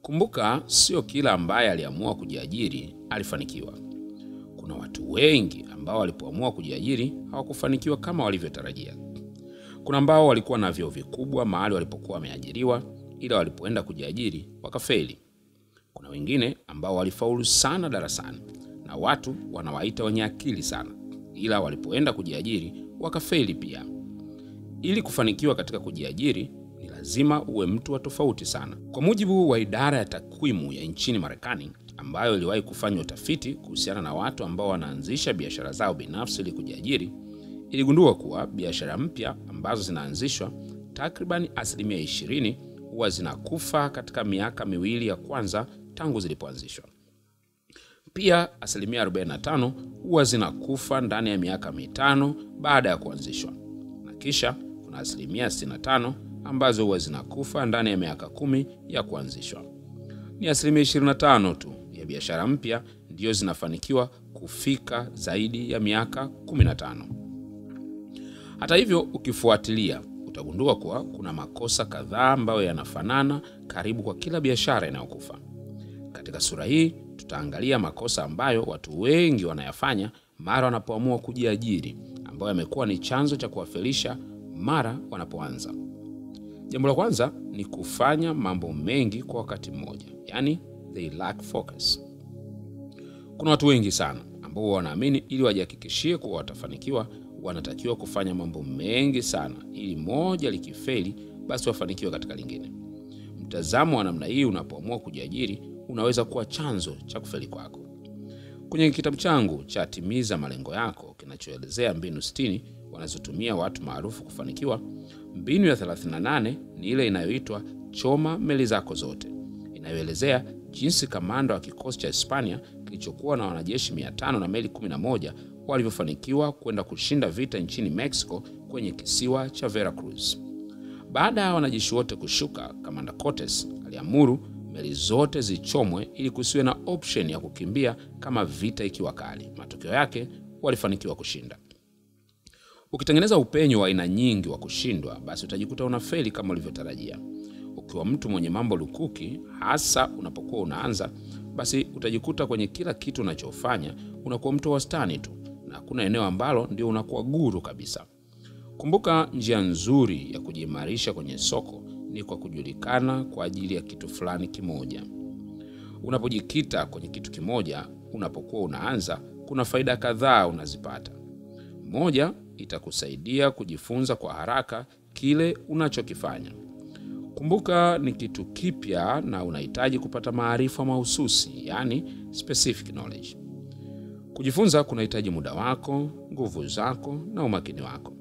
Kumbuka, sio kila ambaye aliamua kujiajiri alifanikiwa. Kuna watu wengi ambao walipoamua kujiajiri hawakufanikiwa kama walivyotarajia. Kuna ambao walikuwa na vyeo vikubwa mahali walipokuwa wameajiriwa, ila walipoenda kujiajiri wakafeli. Kuna wengine ambao walifaulu sana darasani na watu wanawaita wenye akili sana, ila walipoenda kujiajiri wakafeli pia. Ili kufanikiwa katika kujiajiri ni lazima uwe mtu wa tofauti sana. Kwa mujibu wa idara ya takwimu ya nchini Marekani, ambayo iliwahi kufanya utafiti kuhusiana na watu ambao wanaanzisha biashara zao binafsi ili kujiajiri, iligundua kuwa biashara mpya ambazo zinaanzishwa takriban 20% huwa zinakufa katika miaka miwili ya kwanza tangu zilipoanzishwa. Pia 45% huwa zinakufa ndani ya miaka 5 baada ya kuanzishwa. Na kisha kuna 65% ambazo huwa zinakufa ndani ya miaka 10 ya kuanzishwa. Ni 25% tu ya biashara mpya ndio zinafanikiwa kufika zaidi ya miaka 15. Hata hivyo, ukifuatilia utagundua kuwa kuna makosa kadhaa ambayo yanafanana karibu kwa kila biashara inayokufa. Katika sura hii tutaangalia makosa ambayo watu wengi wanayafanya mara wanapoamua kujiajiri, ambayo yamekuwa ni chanzo cha kuwafelisha mara wanapoanza. Jambo la kwanza ni kufanya mambo mengi kwa wakati mmoja, yani they lack focus. Kuna watu wengi sana ambao wanaamini ili wajihakikishie kuwa watafanikiwa wanatakiwa kufanya mambo mengi sana, ili moja likifeli basi wafanikiwe katika lingine. Mtazamo wa namna hii unapoamua kujiajiri unaweza kuwa chanzo cha kufeli kwako. Kwenye kitabu changu cha Timiza Malengo Yako kinachoelezea mbinu 60 wanazotumia watu maarufu kufanikiwa, mbinu ya 38 ni ile inayoitwa choma meli zako zote, inayoelezea jinsi kamanda wa kikosi cha Hispania kilichokuwa na wanajeshi 500 na meli 11 walivyofanikiwa kwenda kushinda vita nchini Mexico kwenye kisiwa cha Veracruz. Baada ya wanajeshi wote kushuka, Kamanda Cortes aliamuru meli zote zichomwe ili kusiwe na option ya kukimbia kama vita ikiwa kali. Matokeo yake walifanikiwa kushinda. Ukitengeneza upenyo wa aina nyingi wa kushindwa, basi utajikuta unafeli kama ulivyotarajia. Ukiwa mtu mwenye mambo lukuki, hasa unapokuwa unaanza, basi utajikuta kwenye kila kitu unachofanya unakuwa mtu wastani tu, na hakuna eneo ambalo ndio unakuwa guru kabisa. Kumbuka, njia nzuri ya kujiimarisha kwenye soko ni kwa kujulikana kwa ajili ya kitu fulani kimoja. Unapojikita kwenye kitu kimoja unapokuwa unaanza, kuna faida kadhaa unazipata. Moja, itakusaidia kujifunza kwa haraka kile unachokifanya. Kumbuka, ni kitu kipya na unahitaji kupata maarifa mahususi, yani specific knowledge. Kujifunza kunahitaji muda wako, nguvu zako na umakini wako.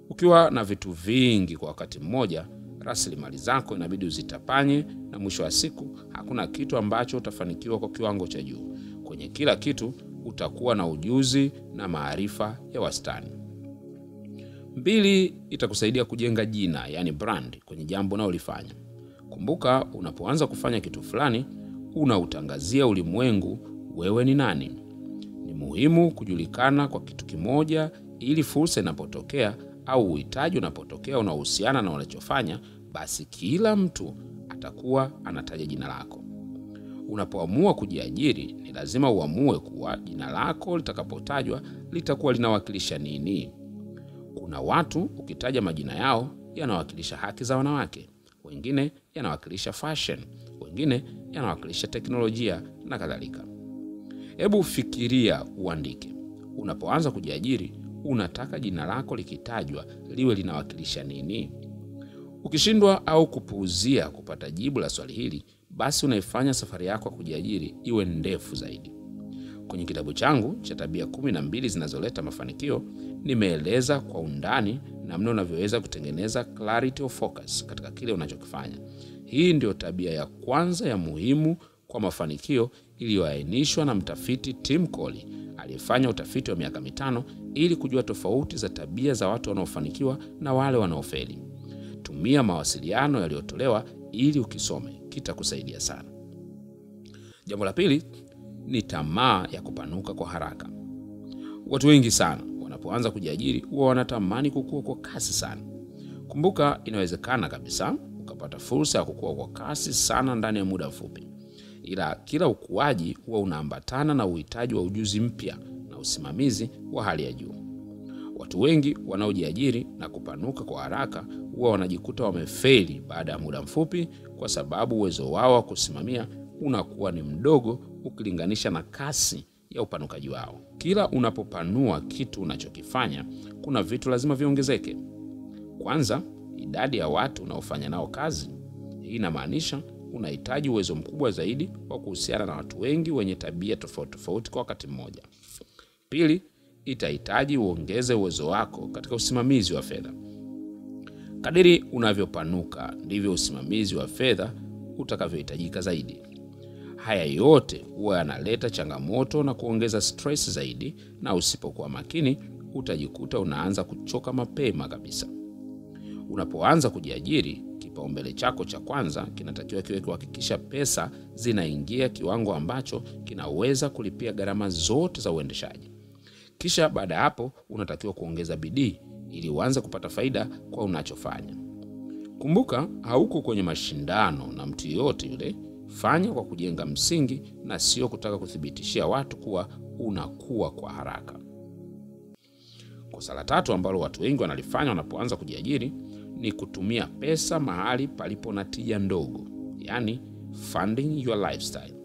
Ukiwa na vitu vingi kwa wakati mmoja, rasilimali zako inabidi uzitapanye, na mwisho wa siku hakuna kitu ambacho utafanikiwa kwa kiwango cha juu. Kwenye kila kitu utakuwa na ujuzi na maarifa ya wastani. 2, itakusaidia kujenga jina, yani brand, kwenye jambo unalolifanya. Kumbuka, unapoanza kufanya kitu fulani, unautangazia ulimwengu wewe ni nani. Ni muhimu kujulikana kwa kitu kimoja, ili fursa inapotokea au uhitaji unapotokea unaohusiana na unachofanya, basi kila mtu atakuwa anataja jina lako. Unapoamua kujiajiri, ni lazima uamue kuwa jina lako litakapotajwa litakuwa linawakilisha nini. Kuna watu ukitaja majina yao yanawakilisha haki za wanawake, wengine yanawakilisha fashion, wengine yanawakilisha teknolojia na kadhalika. Hebu fikiria, uandike. Unapoanza kujiajiri, unataka jina lako likitajwa liwe linawakilisha nini? Ukishindwa au kupuuzia kupata jibu la swali hili, basi unaifanya safari yako ya kujiajiri iwe ndefu zaidi. Kwenye kitabu changu cha Tabia 12 zinazoleta mafanikio, nimeeleza kwa undani namna unavyoweza kutengeneza clarity of focus katika kile unachokifanya. Hii ndio tabia ya kwanza ya muhimu kwa mafanikio iliyoainishwa na mtafiti Tim Colley, aliyefanya utafiti wa miaka 5 ili kujua tofauti za tabia za watu wanaofanikiwa na wale wanaofeli. Tumia mawasiliano yaliyotolewa ili ukisome, kitakusaidia sana. Jambo la 2 ni tamaa ya kupanuka kwa haraka. Watu wengi sana wanapoanza kujiajiri huwa wanatamani kukua kwa kasi sana. Kumbuka, inawezekana kabisa ukapata unapata fursa ya kukua kwa kasi sana ndani ya muda mfupi. Ila kila ukuaji huwa unaambatana na uhitaji wa ujuzi mpya na usimamizi wa hali ya juu. Watu wengi wanaojiajiri na kupanuka kwa haraka huwa wanajikuta wamefeli baada ya muda mfupi, kwa sababu uwezo wao wa kusimamia unakuwa ni mdogo ukilinganisha na kasi ya upanukaji wao. Kila unapopanua kitu unachokifanya, kuna vitu lazima viongezeke. Kwanza, idadi ya watu unaofanya nao kazi. Hii inamaanisha unahitaji uwezo mkubwa zaidi wa kuhusiana na watu wengi wenye tabia tofauti tofauti kwa wakati mmoja. Pili, itahitaji uongeze uwezo wako katika usimamizi wa fedha. Kadiri unavyopanuka, ndivyo usimamizi wa fedha utakavyohitajika zaidi. Haya yote huwa yanaleta changamoto na kuongeza stress zaidi, na usipokuwa makini utajikuta unaanza kuchoka mapema kabisa. Unapoanza kujiajiri, kipaumbele chako cha kwanza kinatakiwa kiwe kuhakikisha pesa zinaingia kiwango ambacho kinaweza kulipia gharama zote za uendeshaji. Kisha baada hapo unatakiwa kuongeza bidii ili uanze kupata faida kwa unachofanya. Kumbuka, hauko kwenye mashindano na mtu yote yule. Fanya kwa kujenga msingi na sio kutaka kuthibitishia watu kuwa unakuwa kwa haraka. Kosa la tatu ambalo watu wengi wanalifanya wanapoanza kujiajiri ni kutumia pesa mahali palipo na tija ndogo, yani funding your lifestyle.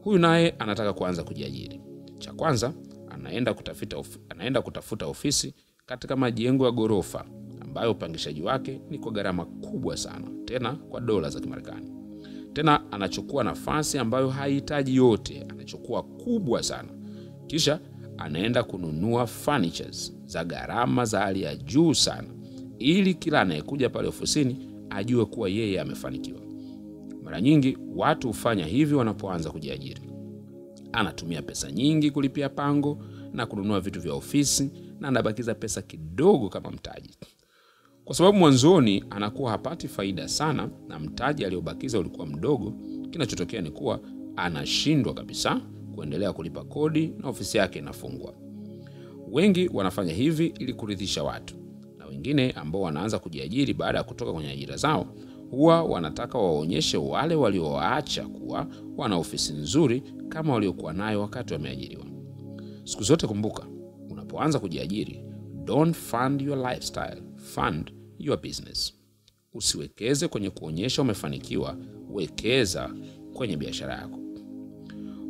Huyu naye anataka kuanza kujiajiri. Cha kwanza, anaenda kutafuta ofisi katika majengo ya ghorofa ambayo upangishaji wake ni kwa gharama kubwa sana, tena kwa dola za Kimarekani. Tena anachukua nafasi ambayo haihitaji yote, anachukua kubwa sana. Kisha anaenda kununua furnitures za gharama za hali ya juu sana, ili kila anayekuja pale ofisini ajue kuwa yeye amefanikiwa. Mara nyingi watu hufanya hivi wanapoanza kujiajiri. Anatumia pesa nyingi kulipia pango na kununua vitu vya ofisi, na anabakiza pesa kidogo kama mtaji. Kwa sababu mwanzoni anakuwa hapati faida sana na mtaji aliobakiza ulikuwa mdogo, kinachotokea ni kuwa anashindwa kabisa kuendelea kulipa kodi na ofisi yake inafungwa. Wengi wanafanya hivi ili kuridhisha watu, na wengine ambao wanaanza kujiajiri baada ya kutoka kwenye ajira zao huwa wanataka waonyeshe wale waliowaacha kuwa wana ofisi nzuri kama waliokuwa nayo wakati wameajiriwa. Siku zote kumbuka, unapoanza kujiajiri, don't fund your lifestyle, fund your business. Usiwekeze kwenye kuonyesha umefanikiwa, wekeza kwenye biashara yako.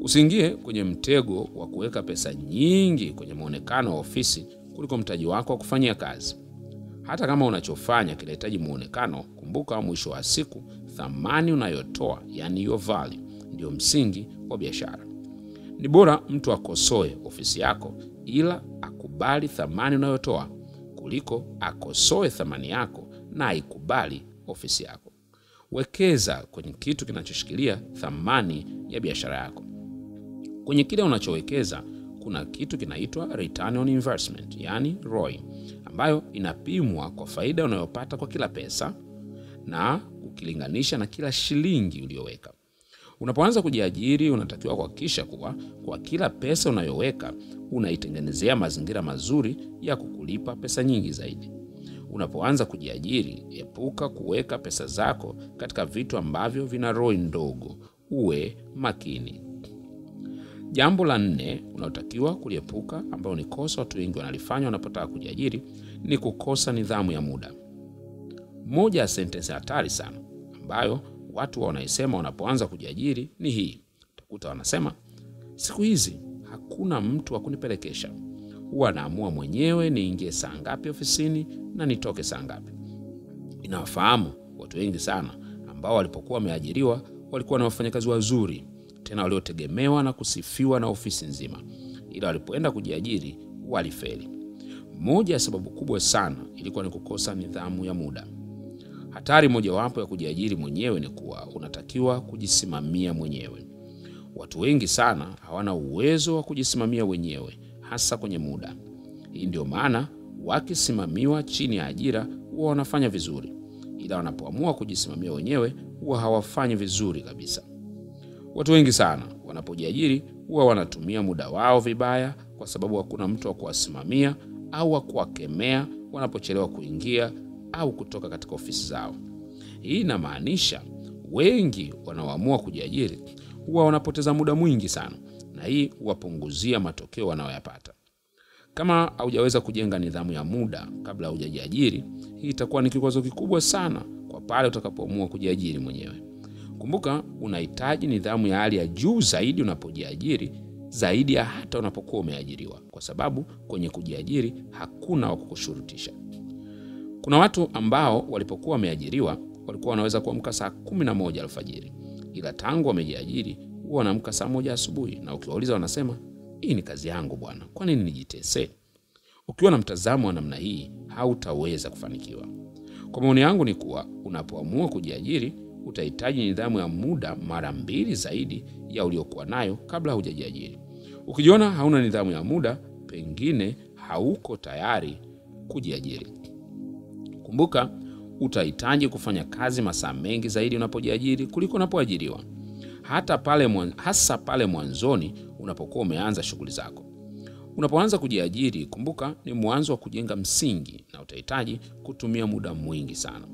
Usiingie kwenye mtego wa kuweka pesa nyingi kwenye muonekano wa ofisi kuliko mtaji wako wa kufanyia kazi. Hata kama unachofanya kinahitaji muonekano, kumbuka mwisho wa siku thamani unayotoa, yani your value, ndio msingi wa biashara. Ni bora mtu akosoe ofisi yako ila akubali thamani unayotoa kuliko akosoe thamani yako na aikubali ofisi yako. Wekeza kwenye kitu kinachoshikilia thamani ya biashara yako. Kwenye kile unachowekeza kuna kitu kinaitwa return on investment, yani ROI, ambayo inapimwa kwa faida unayopata kwa kila pesa na ukilinganisha na kila shilingi uliyoweka. Unapoanza kujiajiri, unatakiwa kuhakikisha kuwa kwa kila pesa unayoweka unaitengenezea mazingira mazuri ya kukulipa pesa nyingi zaidi. Unapoanza kujiajiri, epuka kuweka pesa zako katika vitu ambavyo vina ROI ndogo. Uwe makini. Jambo la 4 unaotakiwa kuliepuka, ambalo ni kosa watu wengi wanalifanya wanapotaka kujiajiri, ni kukosa nidhamu ya muda. Moja ya sentence hatari sana ambayo watu wanaisema wanapoanza kujiajiri ni hii. Utakuta wanasema, siku hizi hakuna mtu wa kunipelekesha. Huwa naamua mwenyewe niingie saa ngapi ofisini na nitoke saa ngapi. Inawafahamu watu wengi sana ambao walipokuwa wameajiriwa walikuwa na wafanyakazi wazuri, tena waliotegemewa na kusifiwa na ofisi nzima, ila walipoenda kujiajiri walifeli. Moja ya sababu kubwa sana ilikuwa ni kukosa nidhamu ya muda. Hatari mojawapo ya kujiajiri mwenyewe ni kuwa unatakiwa kujisimamia mwenyewe. Watu wengi sana hawana uwezo wa kujisimamia wenyewe, hasa kwenye muda. Hii ndio maana wakisimamiwa chini ya ajira huwa wanafanya vizuri, ila wanapoamua kujisimamia wenyewe huwa hawafanyi vizuri kabisa. Watu wengi sana wanapojiajiri huwa wanatumia muda wao vibaya kwa sababu hakuna mtu wa kuwasimamia au wa kuwakemea wanapochelewa kuingia au kutoka katika ofisi zao. Hii inamaanisha wengi wanaoamua kujiajiri huwa wanapoteza muda mwingi sana, na hii huwapunguzia matokeo wanayoyapata. Kama haujaweza kujenga nidhamu ya muda kabla hujajiajiri, hii itakuwa ni kikwazo kikubwa sana kwa pale utakapoamua kujiajiri mwenyewe. Kumbuka, unahitaji nidhamu ya hali ya juu zaidi unapojiajiri, zaidi ya hata unapokuwa umeajiriwa, kwa sababu kwenye kujiajiri hakuna wa kukushurutisha. Kuna watu ambao walipokuwa wameajiriwa walikuwa wanaweza kuamka saa 11 alfajiri, ila tangu wamejiajiri huwa wanaamka saa 1 asubuhi, na ukiwauliza wanasema, hii ni kazi yangu bwana, kwa nini nijitese? Ukiwa na mtazamo wa namna hii, hautaweza kufanikiwa. Kwa maoni yangu ni kuwa unapoamua kujiajiri, utahitaji nidhamu ya muda mara 2 zaidi ya uliokuwa nayo kabla hujajiajiri. Ukijiona hauna nidhamu ya muda, pengine hauko tayari kujiajiri. Kumbuka, utahitaji kufanya kazi masaa mengi zaidi unapojiajiri kuliko unapoajiriwa. Hasa pale mwanzoni unapokuwa umeanza shughuli zako. Unapoanza kujiajiri, kumbuka ni mwanzo wa kujenga msingi, na utahitaji kutumia muda mwingi sana.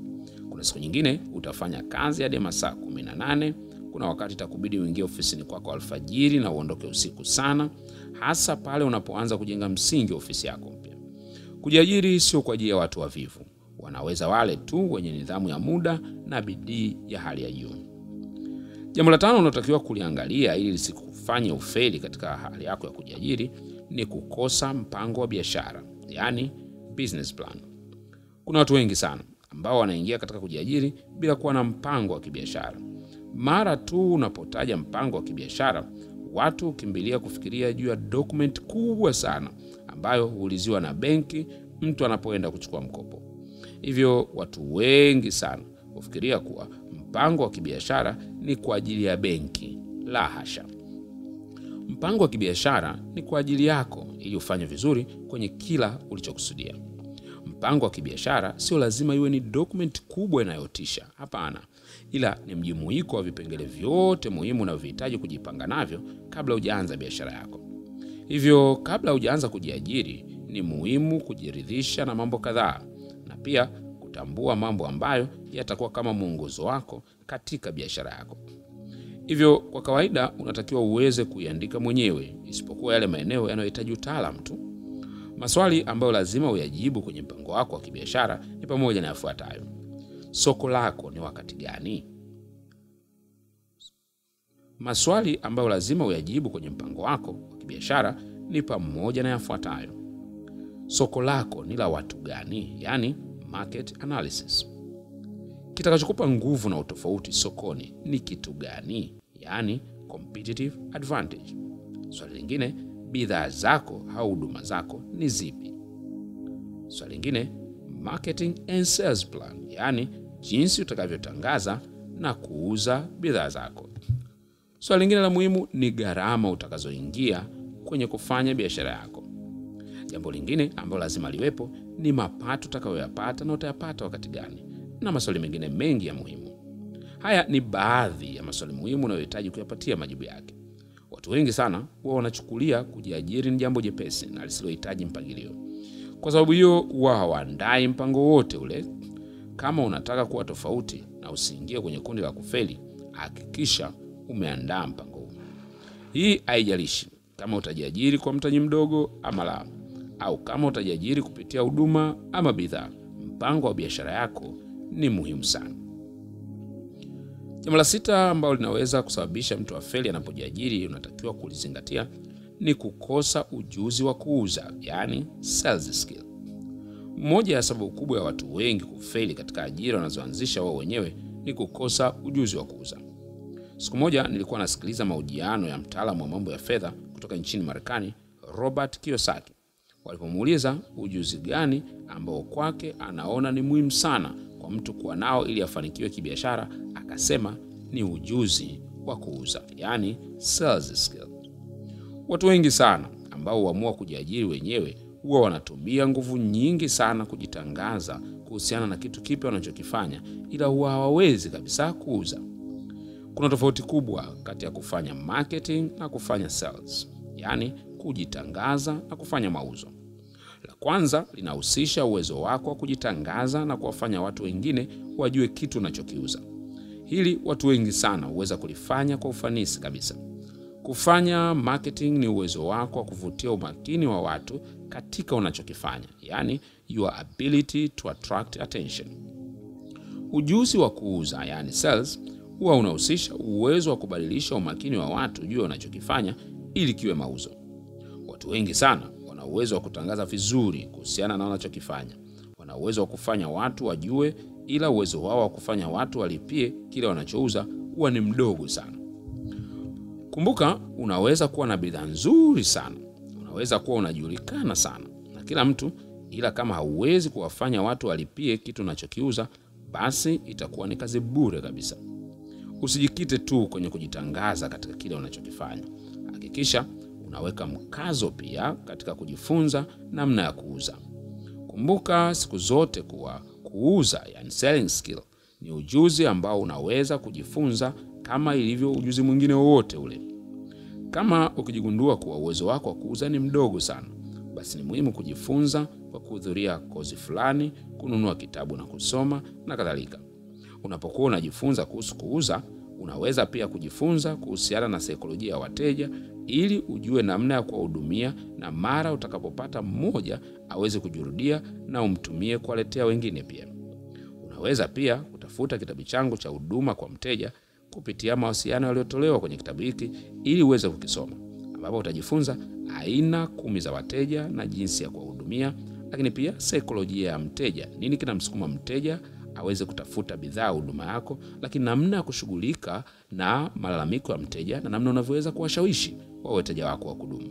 Kuna siku nyingine utafanya kazi hadi masaa 18, kuna wakati itakubidi uingie ofisini kwako alfajiri na uondoke usiku sana, hasa pale unapoanza kujenga msingi wa ofisi yako mpya. Kujiajiri sio kwa ajili ya watu wavivu. Wanaweza wale tu wenye nidhamu ya muda na bidii ya hali ya juu. Jambo la 5 unalotakiwa kuliangalia ili lisikufanye ufeli katika hali yako ya kujiajiri ni kukosa mpango wa biashara, yani business plan. Kuna watu wengi sana ambao wanaingia katika kujiajiri bila kuwa na mpango wa kibiashara. Mara tu unapotaja mpango wa kibiashara, watu hukimbilia kufikiria juu ya document kubwa sana ambayo huuliziwa na benki mtu anapoenda kuchukua mkopo. Hivyo watu wengi sana hufikiria kuwa mpango wa kibiashara ni kwa ajili ya benki. La hasha. Mpango wa kibiashara ni kwa ajili yako ili ufanye vizuri kwenye kila ulichokusudia. Mpango wa kibiashara sio lazima iwe ni document kubwa inayotisha. Hapana, ila ni mjumuiko wa vipengele vyote muhimu unavyohitaji kujipanga navyo kabla hujaanza biashara yako. Hivyo kabla hujaanza kujiajiri, ni muhimu kujiridhisha na mambo kadhaa, na pia kutambua mambo ambayo yatakuwa kama mwongozo wako katika biashara yako. Hivyo kwa kawaida unatakiwa uweze kuiandika mwenyewe, isipokuwa yale maeneo yanayohitaji utaalamu tu. Maswali ambayo lazima uyajibu kwenye mpango wako wa kibiashara ni pamoja na yafuatayo: soko lako ni wakati gani? Maswali ambayo lazima uyajibu kwenye mpango wako wa kibiashara ni pamoja na yafuatayo: soko lako ni la watu gani? Yani market analysis. Kitakachokupa nguvu na utofauti sokoni ni kitu gani? Yani competitive advantage. Swali lingine, bidhaa zako au huduma zako ni zipi? Swali lingine, marketing and sales plan, yani jinsi utakavyotangaza na kuuza bidhaa zako. Swali lingine la muhimu ni gharama utakazoingia kwenye kufanya biashara yako. Jambo lingine ambalo lazima liwepo ni mapato utakayoyapata na utayapata wakati gani, na maswali mengine mengi ya muhimu. Haya ni baadhi ya maswali muhimu unayohitaji kuyapatia majibu yake. Watu wengi sana huwa wanachukulia kujiajiri ni jambo jepesi na lisilohitaji mpangilio. Kwa sababu hiyo huwa hawaandai mpango wote ule. Kama unataka kuwa tofauti na usiingie kwenye kundi la kufeli, hakikisha umeandaa mpango huu. Hii haijalishi kama utajiajiri kwa mtaji mdogo ama la, au kama utajiajiri kupitia huduma ama bidhaa. Mpango wa biashara yako ni muhimu sana. Jambo la 6 ambalo linaweza kusababisha mtu afeli anapojiajiri unatakiwa kulizingatia ni kukosa ujuzi wa kuuza, yani sales skill. Moja ya sababu kubwa ya watu wengi kufeli katika ajira wanazoanzisha wao wenyewe ni kukosa ujuzi wa kuuza. Siku moja nilikuwa nasikiliza mahojiano ya mtaalamu wa mambo ya fedha kutoka nchini Marekani, Robert Kiyosaki. Walipomuuliza ujuzi gani ambao kwake anaona ni muhimu sana kwa mtu kuwa nao ili afanikiwe kibiashara, akasema ni ujuzi wa kuuza, yani sales skill. Watu wengi sana ambao huamua kujiajiri wenyewe huwa wanatumia nguvu nyingi sana kujitangaza kuhusiana na kitu kipi wanachokifanya, ila huwa hawawezi kabisa kuuza. Kuna tofauti kubwa kati ya kufanya marketing na kufanya sales, yani kujitangaza na kufanya mauzo. La kwanza linahusisha uwezo wako wa kujitangaza na kuwafanya watu wengine wajue kitu unachokiuza. Hili watu wengi sana huweza kulifanya kwa ufanisi kabisa. Kufanya marketing ni uwezo wako wa kuvutia umakini wa watu katika unachokifanya, yani your ability to attract attention. Ujuzi wa kuuza, yani sales, huwa unahusisha uwezo wa kubadilisha umakini wa watu juu ya unachokifanya ili kiwe mauzo. Watu wengi sana wana uwezo wa kutangaza vizuri kuhusiana na wanachokifanya. Wana uwezo wa kufanya watu wajue, ila uwezo wao wa kufanya watu walipie kile wanachouza huwa ni mdogo sana. Kumbuka, unaweza kuwa na bidhaa nzuri sana. Unaweza kuwa unajulikana sana na kila mtu, ila kama hauwezi kuwafanya watu walipie kitu unachokiuza, basi itakuwa ni kazi bure kabisa. Usijikite tu kwenye kujitangaza katika kile unachokifanya. Hakikisha unaweka mkazo pia katika kujifunza namna ya kuuza. Kumbuka siku zote kuwa kuuza, yani selling skill, ni ujuzi ambao unaweza kujifunza kama ilivyo ujuzi mwingine wowote ule. Kama ukijigundua kuwa uwezo wako wa kuuza ni mdogo sana, basi ni muhimu kujifunza kwa kuhudhuria kozi fulani, kununua kitabu na kusoma na kadhalika. Unapokuwa unajifunza kuhusu kuuza, unaweza pia kujifunza kuhusiana na saikolojia ya wateja ili ujue namna ya kuwahudumia, na mara utakapopata mmoja aweze kujirudia na umtumie kuwaletea wengine pia. Unaweza pia kutafuta kitabu changu cha huduma kwa mteja kupitia mawasiliano yaliyotolewa kwenye kitabu hiki ili uweze kukisoma, ambapo utajifunza aina 10 za wateja na jinsi ya kuwahudumia, lakini pia saikolojia ya mteja, nini kinamsukuma mteja aweze kutafuta bidhaa au huduma yako, lakini namna ya kushughulika na malalamiko ya mteja na namna unavyoweza kuwashawishi wao wateja wako wa kudumu.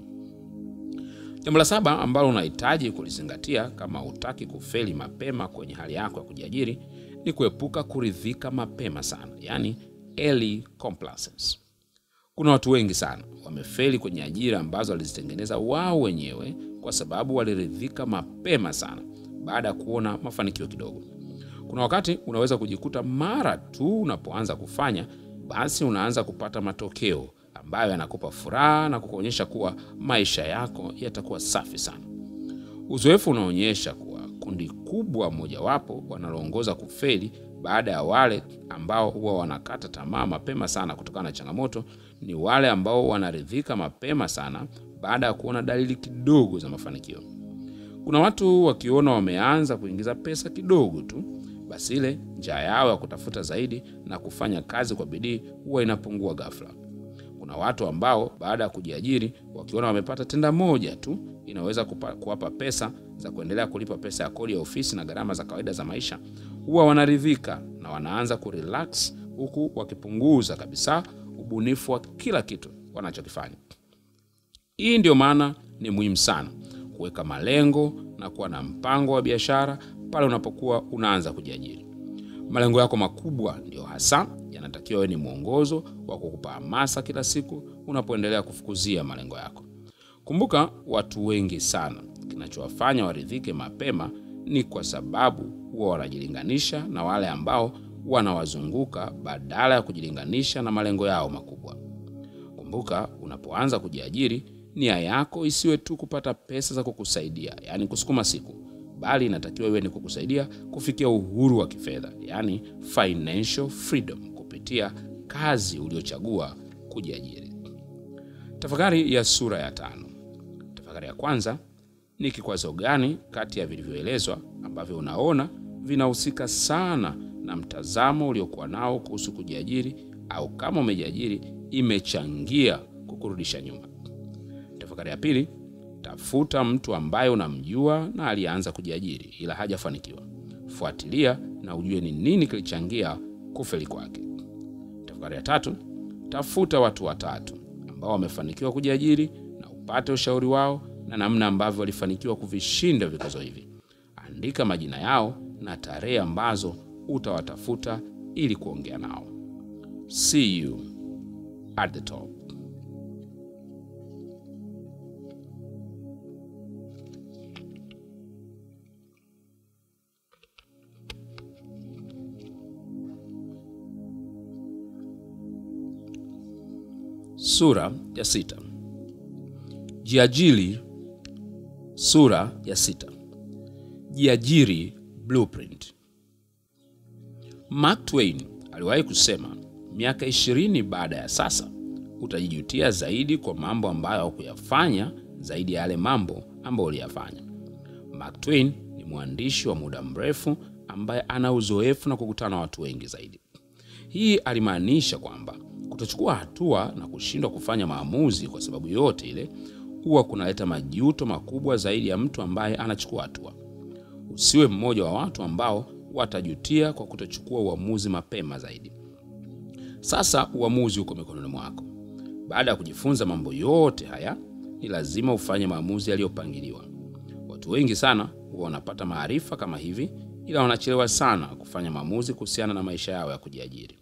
Jambo la 7 ambalo unahitaji kulizingatia kama hutaki kufeli mapema kwenye hali yako ya kujiajiri ni kuepuka kuridhika mapema sana, yani early complacence. Kuna watu wengi sana wamefeli kwenye ajira ambazo walizitengeneza wao wenyewe kwa sababu waliridhika mapema sana baada ya kuona mafanikio kidogo. Kuna wakati unaweza kujikuta mara tu unapoanza kufanya, basi unaanza kupata matokeo ambayo yanakupa furaha na kukuonyesha kuwa maisha yako yatakuwa safi sana. Uzoefu unaonyesha kuwa kundi kubwa mojawapo wanaloongoza kufeli baada ya wale ambao huwa wanakata tamaa mapema sana kutokana na changamoto ni wale ambao wanaridhika mapema sana baada ya kuona dalili kidogo za mafanikio. Kuna watu wakiona wameanza kuingiza pesa kidogo tu, basi ile njaa yao ya kutafuta zaidi na kufanya kazi kwa bidii huwa inapungua ghafla. Kuna watu ambao baada ya kujiajiri wakiona wamepata tenda moja tu inaweza kuwapa pesa za kuendelea kulipa pesa ya kodi ya ofisi na gharama za kawaida za maisha, huwa wanaridhika na wanaanza kurelax, huku wakipunguza kabisa ubunifu wa kila kitu wanachokifanya. Hii ndio maana ni muhimu sana kuweka malengo na kuwa na mpango wa biashara pale unapokuwa unaanza kujiajiri. Malengo yako makubwa ndio hasa yanatakiwa ni mwongozo wa kukupa hamasa kila siku unapoendelea kufukuzia malengo yako. Kumbuka, watu wengi sana kinachowafanya waridhike mapema ni kwa sababu huwa wanajilinganisha na wale ambao wanawazunguka badala ya kujilinganisha na malengo yao makubwa. Kumbuka, unapoanza kujiajiri, nia yako isiwe tu kupata pesa za kukusaidia, yani kusukuma siku, bali inatakiwa iwe ni kukusaidia kufikia uhuru wa kifedha, yani financial freedom, kupitia kazi uliochagua kujiajiri. Tafakari ya sura ya 5. Tafakari ya kwanza: ni kikwazo gani kati ya vilivyoelezwa ambavyo unaona vinahusika sana na mtazamo uliokuwa nao kuhusu kujiajiri, au kama umejiajiri imechangia kukurudisha nyuma? Tafakari ya pili: tafuta mtu ambaye unamjua na alianza kujiajiri ila hajafanikiwa. Fuatilia na ujue ni nini kilichangia kufeli kwake. Tafakari ya 3: tafuta watu 3 ambao wamefanikiwa kujiajiri na upate ushauri wao na namna ambavyo walifanikiwa kuvishinda vikwazo hivi. Andika majina yao na tarehe ambazo utawatafuta ili kuongea nao. See you at the top. Sura ya 6. Jiajiri Sura ya 6. Jiajiri Blueprint. Mark Twain aliwahi kusema, miaka 20 baada ya sasa utajijutia zaidi kwa mambo ambayo hukuyafanya zaidi ya yale mambo ambayo uliyafanya. Mark Twain ni mwandishi wa muda mrefu ambaye ana uzoefu na kukutana na watu wengi zaidi. Hii alimaanisha kwamba kutochukua hatua na kushindwa kufanya maamuzi kwa sababu yote ile huwa kunaleta majuto makubwa zaidi ya mtu ambaye anachukua hatua. Usiwe mmoja wa watu ambao watajutia kwa kutochukua uamuzi mapema zaidi. Sasa uamuzi uko mikononi mwako. Baada ya kujifunza mambo yote haya, ni lazima ufanye maamuzi yaliyopangiliwa. Watu wengi sana huwa wanapata maarifa kama hivi, ila wanachelewa sana kufanya maamuzi kuhusiana na maisha yao ya kujiajiri.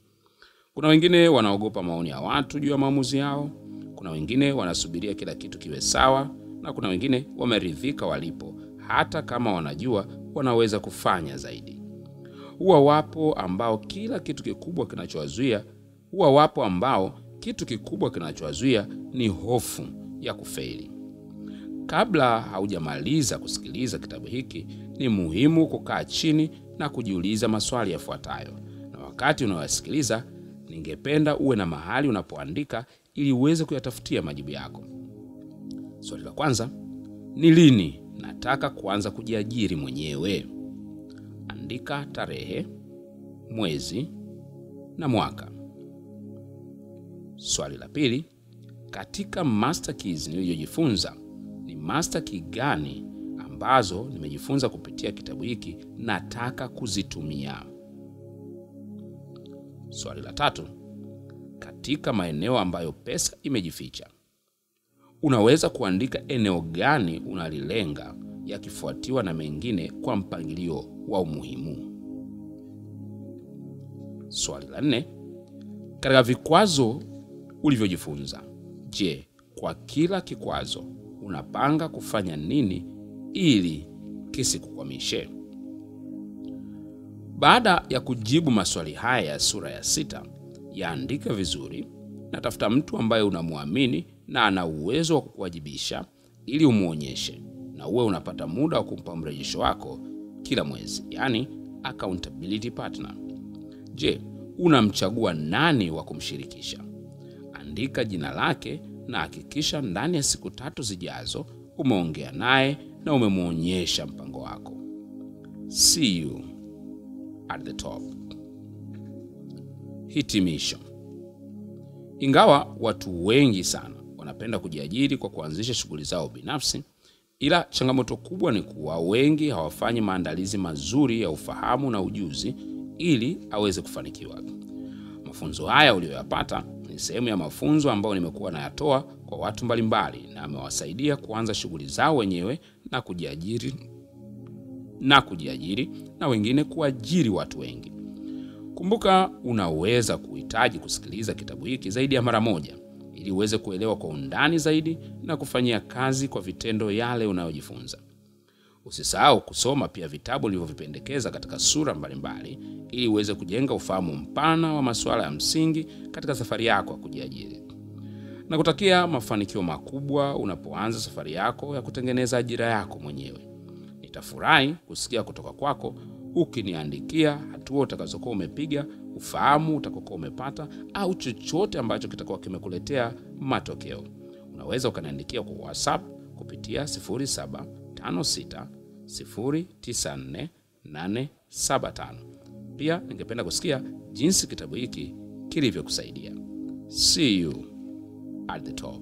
Kuna wengine wanaogopa maoni ya watu juu ya maamuzi yao, kuna wengine wanasubiria kila kitu kiwe sawa, na kuna wengine wameridhika walipo hata kama wanajua wanaweza kufanya zaidi. Huwa wapo ambao kitu kikubwa kinachowazuia ni hofu ya kufeli. Kabla haujamaliza kusikiliza kitabu hiki, ni muhimu kukaa chini na kujiuliza maswali yafuatayo. Na wakati unayosikiliza, ningependa uwe na mahali unapoandika ili uweze kuyatafutia majibu yako. Swali la kwanza, ni lini nataka kuanza kujiajiri mwenyewe? Andika tarehe, mwezi na mwaka. Swali la pili, katika master keys niliyojifunza, ni master key gani ambazo nimejifunza kupitia kitabu hiki nataka kuzitumia? Swali la tatu, katika maeneo ambayo pesa imejificha, unaweza kuandika eneo gani unalilenga yakifuatiwa na mengine kwa mpangilio wa umuhimu. Swali la 4, katika vikwazo ulivyojifunza, je, kwa kila kikwazo unapanga kufanya nini ili kisikukwamishe? Baada ya kujibu maswali haya ya sura ya 6, yaandike vizuri na tafuta mtu ambaye unamwamini na ana uwezo wa kukuwajibisha ili umuonyeshe, na uwe unapata muda wa kumpa mrejesho wako kila mwezi, yani accountability partner. Je, unamchagua nani wa kumshirikisha? Andika jina lake na hakikisha ndani ya siku 3 zijazo umeongea naye na umemuonyesha mpango wako. See you at the top. Hitimisho. Ingawa watu wengi sana wanapenda kujiajiri kwa kuanzisha shughuli zao binafsi, ila changamoto kubwa ni kuwa wengi hawafanyi maandalizi mazuri ya ufahamu na ujuzi ili aweze kufanikiwa. Mafunzo haya uliyoyapata ni sehemu ya mafunzo ambayo nimekuwa nayatoa kwa watu mbalimbali na amewasaidia kuanza shughuli zao wenyewe na kujiajiri na wengine kuajiri watu wengi. Kumbuka, unaweza kuhitaji kusikiliza kitabu hiki zaidi ya mara moja ili uweze kuelewa kwa undani zaidi na kufanyia kazi kwa vitendo yale unayojifunza. Usisahau kusoma pia vitabu nilivyovipendekeza katika sura mbalimbali ili uweze kujenga ufahamu mpana wa masuala ya msingi katika safari yako ya kujiajiri. Na kutakia mafanikio makubwa unapoanza safari yako ya kutengeneza ajira yako mwenyewe. Nitafurahi kusikia kutoka kwako ukiniandikia hatua utakazokuwa umepiga, ufahamu utakaokuwa umepata, au chochote ambacho kitakuwa kimekuletea matokeo. Unaweza ukaniandikia kwa WhatsApp kupitia 0756094875. Pia ningependa kusikia jinsi kitabu hiki kilivyokusaidia. See you at the top.